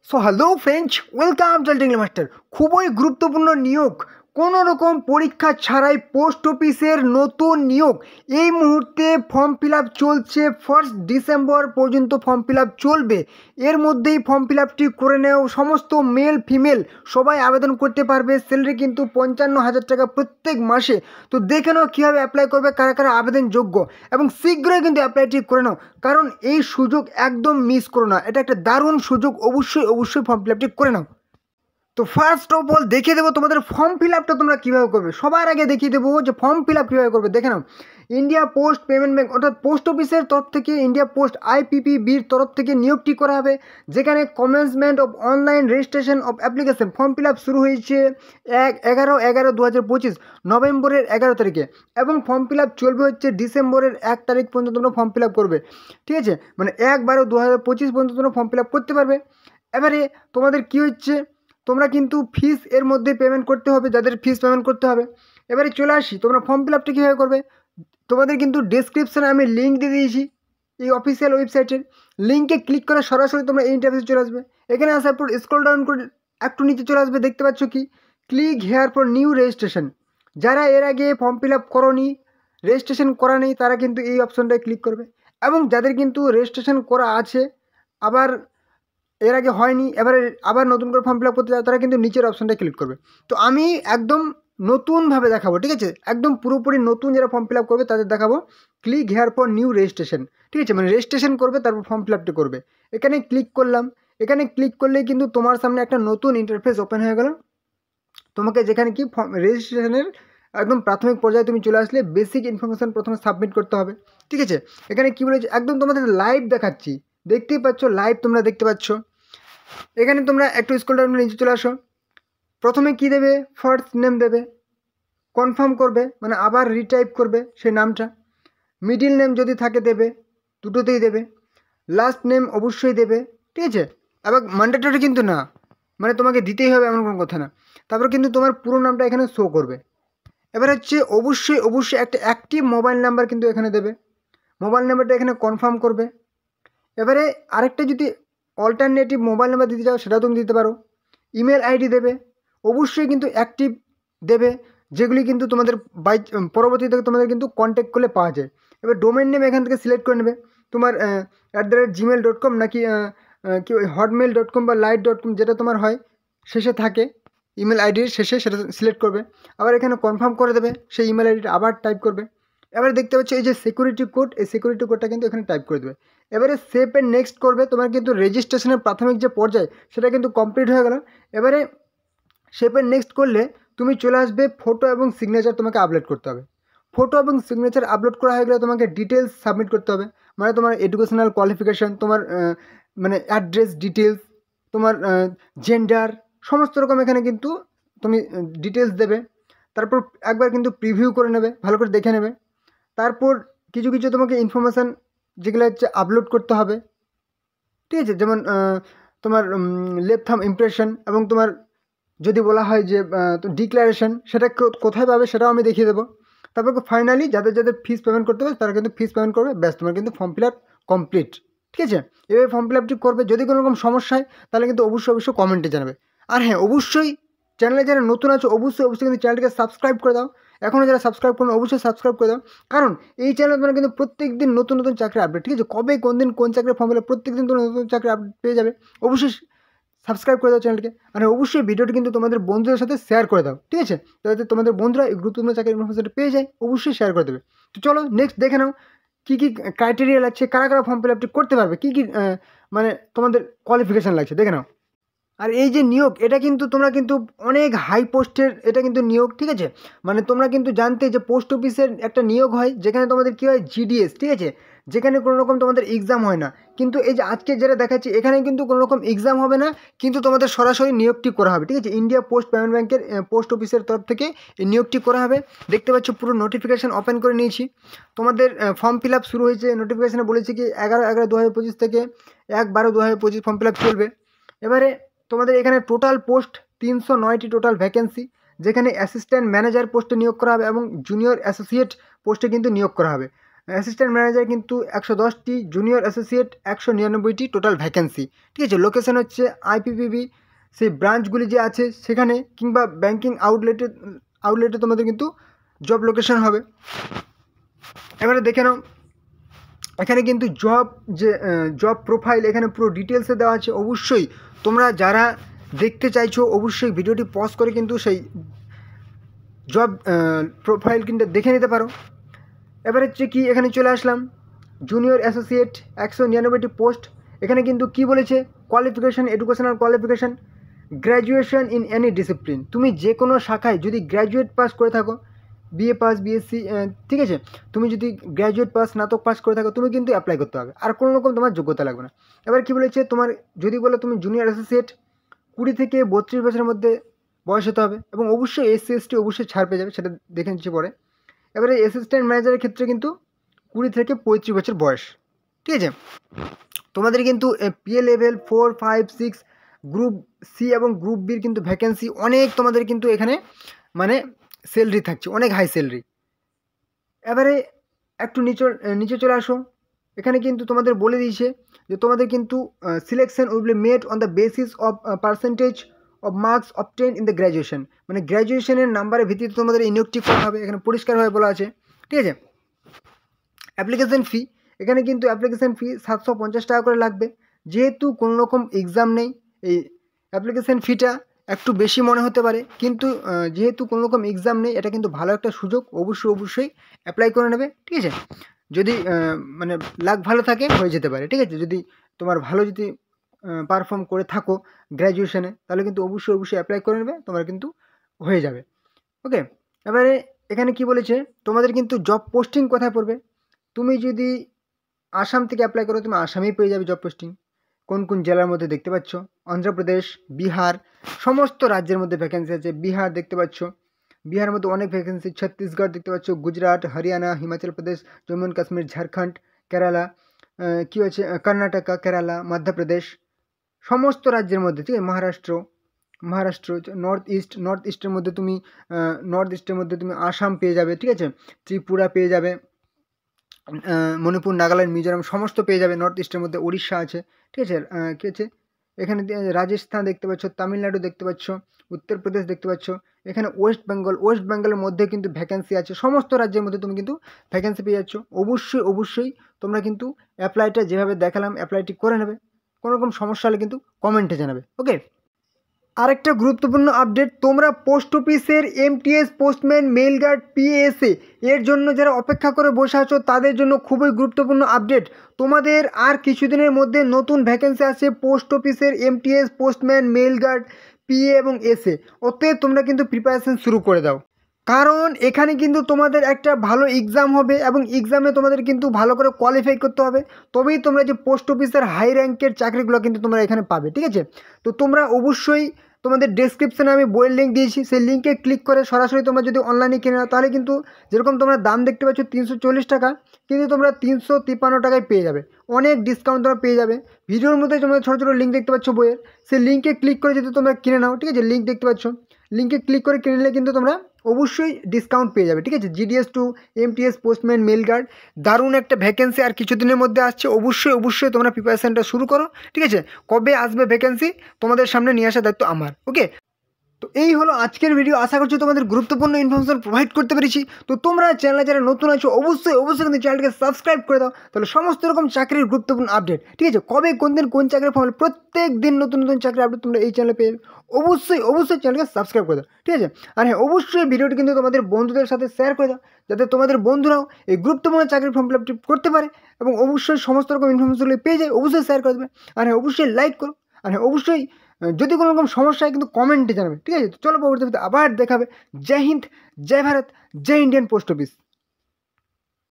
So hello friends, welcome to technical master. খুবই গুরুত্বপূর্ণ নিয়োগ, কোনো রকম পরীক্ষা ছাড়াই পোস্ট অফিসের নতুন নিয়োগ। এই মুহূর্তে ফর্ম ফিল আপ চলছে, 1 ডিসেম্বর পর্যন্ত ফর্ম ফিল আপ চলবে। এর মধ্যেই ফর্ম ফিল আপটি করে নেও। সমস্ত মেল ফিমেল সবাই আবেদন করতে পারবে। স্যালারি কিন্তু 55,000 টাকা প্রত্যেক মাসে। তো দেখে নাও কীভাবে অ্যাপ্লাই করবে, কারা কারা আবেদন যোগ্য, এবং শীঘ্রই কিন্তু অ্যাপ্লাইটি করে নাও, কারণ এই সুযোগ একদম মিস করো না। এটা একটা দারুণ সুযোগ, অবশ্যই ফর্ম ফিল আপটি করে নাও। তো ফার্স্ট অফ অল দেখিয়ে দেবো তোমাদের ফর্ম ফিল আপটা তোমরা কীভাবে করবে। সবার আগে দেখিয়ে দেবো যে ফর্ম ফিল আপ কীভাবে করবে। দেখে নাও, ইন্ডিয়া পোস্ট পেমেন্ট ব্যাঙ্ক অর্থাৎ পোস্ট অফিসের তরফ থেকে ইন্ডিয়া পোস্ট IPPBর তরফ থেকে নিয়োগটি করা হবে, যেখানে commencement of online registration of application. Form fill up শুরু হয়েছে 11/11/2025 নভেম্বরের 11 তারিখে, এবং ফর্ম ফিল আপ চলবে হচ্ছে ডিসেম্বরের 1 তারিখ পর্যন্ত তোমরা ফর্ম ফিল আপ করবে। ঠিক আছে, মানে 1/12/2025 পর্যন্ত তোমরা ফর্ম ফিল আপ করতে পারবে। এবারে তোমাদের কী হচ্ছে, তোমরা কিন্তু ফিস এর মধ্যে পেমেন্ট করতে হবে, যাদের ফিস পেমেন্ট করতে হবে। এবারে চলে আসি তোমরা ফর্ম ফিল আপটা কীভাবে করবে। তোমাদের কিন্তু ডেসক্রিপশানে আমি লিঙ্ক দিয়ে দিয়েছি এই অফিসিয়াল ওয়েবসাইটের। লিঙ্কে ক্লিক করে সরাসরি তোমরা এই ইন্টারফেসে চলে আসবে। এখানে আসার পর স্ক্রল ডাউন করে একটু নিচে চলে আসবে, দেখতে পাচ্ছ কি click here for new registration. যারা এর আগে ফর্ম ফিল আপ করোনি, রেজিস্ট্রেশন করা নেই, তারা কিন্তু এই অপশনটায় ক্লিক করবে, এবং যাদের কিন্তু রেজিস্ট্রেশন করা আছে আবার এর আগে হয়নি, এবারে আবার নতুন করে ফর্ম ফিল আপ করতে যাও, তারা কিন্তু নিচের অপশানটায় ক্লিক করবে। তো আমি একদম নতুনভাবে দেখাবো, ঠিক আছে, একদম পুরোপুরি নতুন যারা ফর্ম ফিল আপ করবে তাদের দেখাবো। Click here for new registration, ঠিক আছে, মানে রেজিস্ট্রেশন করবে তারপর ফর্ম ফিল আপটি করবে। এখানে ক্লিক করলাম। এখানে ক্লিক করলেই কিন্তু তোমার সামনে একটা নতুন ইন্টারফেস ওপেন হয়ে গেল। তোমাকে যেখানে কি রেজিস্ট্রেশনের একদম প্রাথমিক পর্যায়ে তুমি চলে আসলে বেসিক ইনফরমেশান প্রথমে সাবমিট করতে হবে। ঠিক আছে, এখানে কী বলেছে একদম তোমাদের লাইভ দেখাচ্ছি, দেখতেই পাচ্ছ, লাইভ তোমরা দেখতে পাচ্ছ। এখানে তোমরা একটু স্ক্রল ডাউন নিচে চলে আসো। প্রথমে কি দেবে, ফার্স্ট নেম দেবে, কনফার্ম করবে, মানে আবার রিটাইপ করবে সেই নামটা। মিডিল নেম যদি থাকে দেবে, দুটোতেই দেবে। লাস্ট নেম অবশ্যই দেবে, ঠিক আছে, আবার ম্যান্ডেটরি কিন্তু না, মানে তোমাকে দিতেই হবে এমন কোনো কথা না। তারপর কিন্তু তোমার পুরো নামটা এখানে শো করবে। এবার হচ্ছে অবশ্যই একটা অ্যাক্টিভ মোবাইল নাম্বার কিন্তু এখানে দেবে। মোবাইল নাম্বারটা এখানে কনফার্ম করবে। এবারে আরেকটা যদি অল্টারনেটিভ মোবাইল নাম্বার দিতে চাও সেটাও তুমি দিতে পারো। ইমেল আইডি দেবে, অবশ্যই কিন্তু অ্যাক্টিভ দেবে, যেগুলি কিন্তু তোমাদের পরবর্তীতে তোমাদের কিন্তু কন্ট্যাক্ট করলে পাওয়া যায়। এবার ডোমেন নেম এখান থেকে সিলেক্ট করে নেবে, তোমার @gmail.com নাকি কি hotmail.com বা light.com, যেটা তোমার হয় শেষে থাকে ইমেল আইডির শেষে, সেটা সিলেক্ট করবে। আবার এখানে কনফার্ম করে দেবে, সেই ইমেল আইডিটা আবার টাইপ করবে। এবারে দেখতে পাচ্ছ এই যে সিকিউরিটি কোড, এই সিকিউরিটি কোডটা কিন্তু এখানে টাইপ করে দেবে। এবারে সেভ এন্ড নেক্সট করবে। তোমার কিন্তু রেজিস্ট্রেশনের প্রাথমিক যে পর্যায় সেটা কিন্তু কমপ্লিট হয়ে গেল। এবারে সেভ এন্ড নেক্সট করলে তুমি চলে আসবে ফটো এবং সিগনেচার তোমাকে আপলোড করতে হবে। ফটো এবং সিগনেচার আপলোড করা হয়ে গেলে তোমাকে ডিটেলস সাবমিট করতে হবে, মানে তোমার এডুকেশনাল কোয়ালিফিকেশান, তোমার মানে অ্যাড্রেস ডিটেলস, তোমার জেন্ডার, সমস্ত রকম এখানে কিন্তু তুমি ডিটেলস দেবে। তারপর একবার কিন্তু প্রিভিউ করে নেবে, ভালো করে দেখে নেবে। তারপর কিছু তোমাকে ইনফরমেশান যেগুলো হচ্ছে আপলোড করতে হবে, ঠিক আছে, যেমন তোমার লেফট থাম্ব ইমপ্রেশন, এবং তোমার যদি বলা হয় যে ডিক্লারেশন, সেটা কোথায় পাবে সেটাও আমি দেখিয়ে দেবো। তারপর ফাইনালি যাদের ফিস পেমেন্ট করতে হবে তারা কিন্তু ফিস পেমেন্ট করবে, ব্যাস তোমার কিন্তু ফর্ম ফিল আপ কমপ্লিট। ঠিক আছে, এভাবে ফর্ম ফিল আপটি করবে। যদি কোনো রকম সমস্যা হয় তাহলে কিন্তু অবশ্যই কমেন্টে জানাবে। আর হ্যাঁ, অবশ্যই চ্যানেলে যারা নতুন আছো অবশ্যই কিন্তু চ্যানেলটিকে সাবস্ক্রাইব করে দাও। এখনও যারা সাবস্ক্রাইব করুন অবশ্যই সাবস্ক্রাইব করে দাও, কারণ এই চ্যানেলে তোমরা কিন্তু প্রত্যেক দিন নতুন চাকরির আপডেট, ঠিক আছে, কবে কোন দিন কোন চাকরির ফর্ম ফিল আপ, প্রত্যেক দিন তোমরা নতুন চাকরির আপডেট পেয়ে যাবে। অবশ্যই সাবস্ক্রাইব করে দাও চ্যানেলটিকে, আর অবশ্যই ভিডিওটি কিন্তু তোমাদের বন্ধুদের সাথে শেয়ার করে দাও, ঠিক আছে, যাতে তোমাদের বন্ধুরা এই গুরুত্বপূর্ণ চাকরির ইনফরমেশনটা পেয়ে যায়। অবশ্যই শেয়ার করে দেবে। তো চলো নেক্সট দেখে নাও কী ক্রাইটেরিয়া লাগছে, কারা ফর্ম ফিল আপটি করতে পারবে, কী মানে তোমাদের কোয়ালিফিকেশান লাগছে, দেখে নাও। আর এই যে নিয়োগ, এটা কিন্তু তোমরা কিন্তু অনেক হাই পোস্টের এটা কিন্তু নিয়োগ, ঠিক আছে, মানে তোমরা কিন্তু জানতে যে পোস্ট অফিসের একটা নিয়োগ হয় যেখানে তোমাদের কী হয় GDS, ঠিক আছে, যেখানে কোনো রকম তোমাদের এক্সাম হয় না। কিন্তু এই যে আজকে যেটা দেখাচ্ছি এখানে কিন্তু কোনো রকম এক্সাম হবে না, কিন্তু তোমাদের সরাসরি নিয়োগটি করা হবে, ঠিক আছে, ইন্ডিয়া পোস্ট পেমেন্ট ব্যাঙ্কের পোস্ট অফিসের তরফ থেকে এই নিয়োগটি করা হবে। দেখতে পাচ্ছ পুরো নোটিফিকেশান ওপেন করে নিয়েছি। তোমাদের ফর্ম ফিল আপ শুরু হয়েছে, নোটিফিকেশানে বলেছি কি 11/11/2025 থেকে 1/12/2025 ফর্ম ফিল আপ চলবে। এবারে তোমাদের এখানে টোটাল পোস্ট 309টি টোটাল ভ্যাকেন্সি, যেখানে অ্যাসিস্ট্যান্ট ম্যানেজার পোস্টে নিয়োগ করা হবে এবং জুনিয়র অ্যাসোসিয়েট পোস্টে কিন্তু নিয়োগ করা হবে। অ্যাসিস্ট্যান্ট ম্যানেজার কিন্তু 110টি, জুনিয়র অ্যাসোসিয়েট 199টি টোটাল ভ্যাকেন্সি। ঠিক আছে, লোকেশন হচ্ছে আইপিপিবি, সেই ব্রাঞ্চগুলি যে আছে সেখানে, কিংবা ব্যাঙ্কিং আউটলেটে তোমাদের কিন্তু জব লোকেশন হবে। এবারে দেখে নাও, এখানে কিন্তু জব প্রোফাইল এখানে পুরো ডিটেলসে দেওয়া আছে। অবশ্যই তোমরা যারা দেখতে চাইছো অবশ্যই ভিডিওটি পজ করে কিন্তু সেই জব প্রোফাইল কিন্তু দেখে নিতে পারো। এবার হচ্ছে কি, এখানে চলে আসলাম, জুনিয়র অ্যাসোসিয়েট 199টি পোস্ট। এখানে কিন্তু কি বলেছে, qualification, educational qualification, graduation in any discipline. তুমি যে কোনো শাখায় যদি গ্র্যাজুয়েট পাস করে থাকো, বিএ পাস, বিএসসি, ঠিক আছে, তুমি যদি গ্র্যাজুয়েট পাস, স্নাতক পাস করে থাকো, তুমি কিন্তু অ্যাপ্লাই করতে হবে, আর কোনো রকম তোমার যোগ্যতা লাগবে না। এবার কি বলেছে, তোমার যদি বলো তুমি জুনিয়র অ্যাসোসিয়েট 20 থেকে 32 বছরের মধ্যে বয়স হতে হবে, এবং অবশ্যই এসসি এসটি অবশ্যই ছাড় পেয়ে যাবে, সেটা দেখে নিচ্ছি পরে। এবারে অ্যাসিস্ট্যান্ট ম্যানেজারের ক্ষেত্রে কিন্তু 20 থেকে 35 বছর বয়স। ঠিক আছে, তোমাদের কিন্তু পিএ লেভেল 4, 5, 6, গ্রুপ সি এবং গ্রুপ বির কিন্তু ভ্যাকেন্সি অনেক, তোমাদের কিন্তু এখানে মানে স্যালারি থাকছে, অনেক হাই স্যালারি। এবারে একটু নিচে চলে আসো, এখানে কিন্তু তোমাদের বলে দিয়েছে যে তোমাদের কিন্তু selection will be made on the basis of percentage of marks obtain in the graduation, মানে গ্র্যাজুয়েশনের নাম্বারের ভিত্তিতে তোমাদের এই নিয়োগটি করা হবে, এখানে পরিষ্কারভাবে বলা আছে। ঠিক আছে, অ্যাপ্লিকেশন ফি, এখানে কিন্তু অ্যাপ্লিকেশন ফি 750 টাকা করে লাগবে। যেহেতু কোনো রকম এক্সাম নেই, এই অ্যাপ্লিকেশন ফিটা একটু বেশি মনে হতে পারে, কিন্তু যেহেতু কোনো রকম এক্সাম নেই, এটা কিন্তু ভালো একটা সুযোগ, অবশ্যই অ্যাপ্লাই করে নেবে। ঠিক আছে, যদি মানে লাক ভালো থাকে হয়ে যেতে পারে। ঠিক আছে, যদি তোমার ভালো যদি পারফর্ম করে থাকো গ্র্যাজুয়েশনে, তাহলে কিন্তু অবশ্যই অ্যাপ্লাই করে নেবে, তোমার কিন্তু হয়ে যাবে। ওকে, এবারে এখানে কি বলেছে, তোমাদের কিন্তু জব পোস্টিং কোথায় পড়বে। তুমি যদি আসাম থেকে অ্যাপ্লাই করো, তুমি আসামেই পেয়ে যাবে জব পোস্টিং। কোন কোন জেলার মধ্যে দেখতে পাচ্ছ, অন্ধ্রপ্রদেশ, বিহার, সমস্ত রাজ্যের মধ্যে ভ্যাকেন্সি আছে। বিহার দেখতে পাচ্ছ, বিহারের মধ্যে অনেক ভ্যাকেন্সি, ছত্তিশগড় দেখতে পাচ্ছ, গুজরাট, হরিয়ানা, হিমাচল প্রদেশ, জম্মু অ্যান্ড কাশ্মীর, ঝাড়খণ্ড, কেরালা, কী হচ্ছে কর্ণাটকা, কেরালা, মধ্যপ্রদেশ, সমস্ত রাজ্যের মধ্যে। ঠিক আছে, মহারাষ্ট্র, নর্থ ইস্টের মধ্যে তুমি আসাম পেয়ে যাবে। ঠিক আছে, ত্রিপুরা পেয়ে যাবে, মণিপুর, নাগাল্যান্ড, মিজোরাম সমস্ত পেয়ে যাবে। নর্থ ইস্টের মধ্যে উড়িষ্যা আছে। ঠিক আছে, কী আছে এখানে রাজস্থান দেখতে পাচ্ছ, তামিলনাড়ু দেখতে পাচ্ছ, উত্তরপ্রদেশ দেখতে পাচ্ছ, এখানে ওয়েস্ট বেঙ্গলের মধ্যে কিন্তু ভ্যাকেন্সি আছে। সমস্ত রাজ্যের মধ্যে তুমি কিন্তু ভ্যাকেন্সি পেয়ে যাচ্ছ। অবশ্যই তোমরা কিন্তু অ্যাপ্লাইটা যেভাবে দেখালাম অ্যাপ্লাইটি করে নেবে। কোনো রকম সমস্যা হলে কিন্তু কমেন্টে জানাবে। ওকে, আরেকটা গুরুত্বপূর্ণ আপডেট, তোমরা পোস্ট অফিসের এমটিএস, পোস্টম্যান, মেইল গার্ড, পিএসএ এর জন্য যারা অপেক্ষা করে বসে আছো তাদের জন্য খুবই গুরুত্বপূর্ণ আপডেট। তোমাদের আর কিছুদিনের মধ্যে নতুন ভ্যাকেন্সি আছে পোস্ট অফিসের MTS, postman, mail guard, PA এবং এসএ। অতএব তোমরা কিন্তু প্রিপারেশন শুরু করে দাও, কারণ এখানে কিন্তু তোমাদের একটা ভালো এক্সাম হবে, এবং এক্সামে তোমাদের কিন্তু ভালো করে কোয়ালিফাই করতে হবে, তবেই তোমরা যে পোস্ট অফিসের হাই র্যাঙ্কের চাকরিগুলো কিন্তু তোমরা এখানে পাবে। ঠিক আছে, তো তোমরা অবশ্যই তোমাদের ডেসক্রিপশানে আমি বইয়ের লিঙ্ক দিয়েছি, সেই লিঙ্কে ক্লিক করে সরাসরি তোমরা যদি অনলাইনে কিনে নাও, তাহলে কিন্তু যেরকম তোমরা দাম দেখতে পাচ্ছ 340 টাকা, কিন্তু তোমরা 353 টাকায় পেয়ে যাবে, অনেক ডিসকাউন্ট তোমরা পেয়ে যাবে। ভিডিওর মধ্যে তোমরা ছোটো লিঙ্ক দেখতে পাচ্ছ বইয়ের, সেই লিঙ্কে ক্লিক করে যদি তোমরা কিনে নাও, ঠিক আছে, লিঙ্ক দেখতে পাচ্ছ, লিঙ্কে ক্লিক করে কিনে নিলে কিন্তু তোমরা অবশ্যই ডিসকাউন্ট পেয়ে যাবে। ঠিক আছে, GDS too, MTS, postman, mail guard, দারুণ একটা ভ্যাকেন্সি আর কিছুদিনের মধ্যে আসছে। অবশ্যই তোমরা প্রিপারেশানটা শুরু করো। ঠিক আছে, কবে আসবে ভ্যাকেন্সি তোমাদের সামনে নিয়ে আসার দায়িত্ব আমার। ওকে, তো এই হলো আজকের ভিডিও, আশা করছি তোমাদের গুরুত্বপূর্ণ ইনফরমেশন প্রোভাইড করতে পেরেছি। তো তোমরা চ্যানেলে যারা নতুন আছো অবশ্যই কিন্তু চ্যানেলকে সাবস্ক্রাইব করে দাও, তাহলে সমস্ত রকম চাকরির গুরুত্বপূর্ণ আপডেট, ঠিক আছে, কবে কোন দিন কোন চাকরির ফর্ম, প্রত্যেক দিন নতুন চাকরির আপডেট তোমরা এই চ্যানেলে পেয়ে যাবে। অবশ্যই চ্যানেলকে সাবস্ক্রাইব করে দাও। ঠিক আছে, আর হ্যাঁ, অবশ্যই ভিডিওটি কিন্তু তোমাদের বন্ধুদের সাথে শেয়ার করে দাও, যাতে তোমাদের বন্ধুরাও এই গুরুত্বপূর্ণ চাকরির ফর্ম ফিল আপ করতে পারে, এবং অবশ্যই সমস্ত রকম ইনফরমেশনগুলো পেয়ে যায়। অবশ্যই শেয়ার করে দেবে, আর হ্যাঁ, অবশ্যই লাইক করো, আর হ্যাঁ, অবশ্যই যদি কোনো রকম সমস্যা হয় কিন্তু কমেন্টে জানাবে। ঠিক আছে, চলো পরবর্তীতে আবার দেখাবে। জয় হিন্দ, জয় ভারত, জয় ইন্ডিয়ান পোস্ট অফিস।